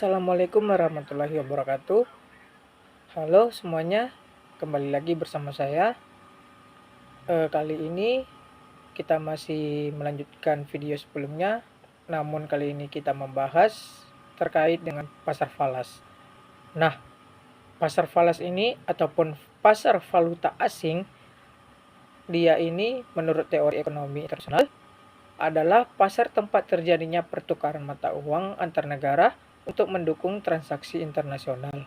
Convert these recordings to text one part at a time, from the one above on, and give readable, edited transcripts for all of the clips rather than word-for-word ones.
Assalamualaikum warahmatullahi wabarakatuh. Halo semuanya, kembali lagi bersama saya. Kali ini kita masih melanjutkan video sebelumnya, namun kali ini kita membahas terkait dengan pasar falas. Nah, pasar falas ini ataupun pasar valuta asing, dia ini menurut teori ekonomi internasional adalah pasar tempat terjadinya pertukaran mata uang antar negara untuk mendukung transaksi internasional.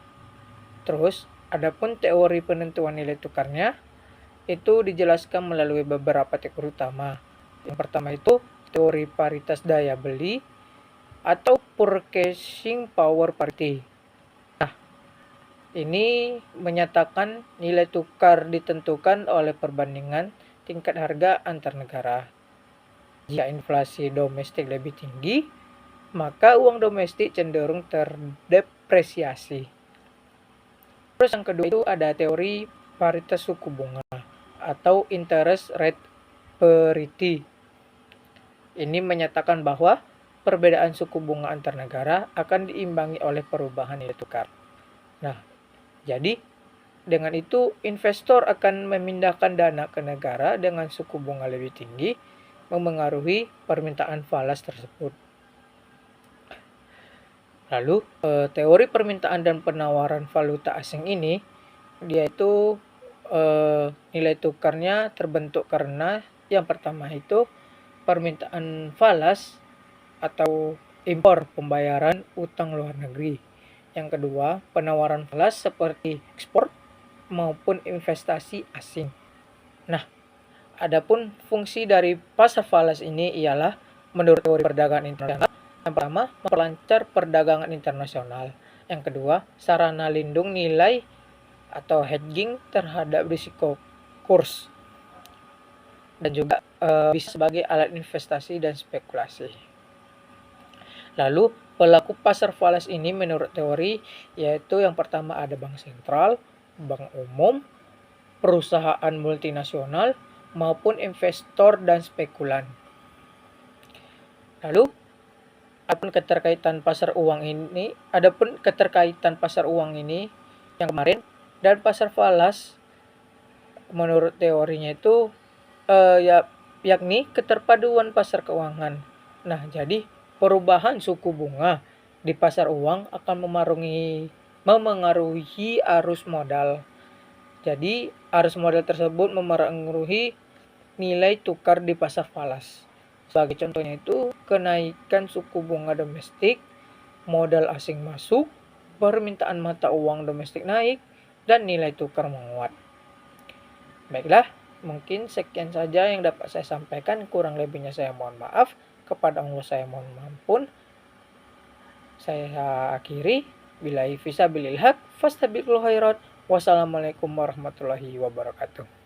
Terus, adapun teori penentuan nilai tukarnya itu dijelaskan melalui beberapa teori utama. Yang pertama itu teori paritas daya beli atau purchasing power parity. Nah, ini menyatakan nilai tukar ditentukan oleh perbandingan tingkat harga antar negara. Jika inflasi domestik lebih tinggi, maka uang domestik cenderung terdepresiasi. Terus yang kedua itu ada teori paritas suku bunga atau interest rate parity. Ini menyatakan bahwa perbedaan suku bunga antar negara akan diimbangi oleh perubahan nilai tukar. Nah, jadi dengan itu investor akan memindahkan dana ke negara dengan suku bunga lebih tinggi, memengaruhi permintaan falas tersebut. Lalu, teori permintaan dan penawaran valuta asing ini, dia itu nilai tukarnya terbentuk karena yang pertama itu permintaan falas atau impor pembayaran utang luar negeri. Yang kedua, penawaran falas seperti ekspor maupun investasi asing. Nah, adapun fungsi dari pasar falas ini ialah menurut teori perdagangan internasional, yang pertama, memperlancar perdagangan internasional. Yang kedua, sarana lindung nilai atau hedging terhadap risiko kurs. Dan juga bisa sebagai alat investasi dan spekulasi. Lalu, pelaku pasar falas ini menurut teori yaitu yang pertama ada bank sentral, bank umum, perusahaan multinasional, maupun investor dan spekulan. Lalu, adapun keterkaitan pasar uang ini yang kemarin dan pasar falas menurut teorinya itu yakni keterpaduan pasar keuangan. Nah, jadi perubahan suku bunga di pasar uang akan memengaruhi arus modal. Jadi, arus modal tersebut memengaruhi nilai tukar di pasar falas. Sebagai contohnya itu, kenaikan suku bunga domestik, modal asing masuk, permintaan mata uang domestik naik, dan nilai tukar menguat. Baiklah, mungkin sekian saja yang dapat saya sampaikan. Kurang lebihnya saya mohon maaf. Kepada Allah saya mohon ampun. Saya akhiri. Billahi fisabilil haq, fastabiqul khairat. Wassalamualaikum warahmatullahi wabarakatuh.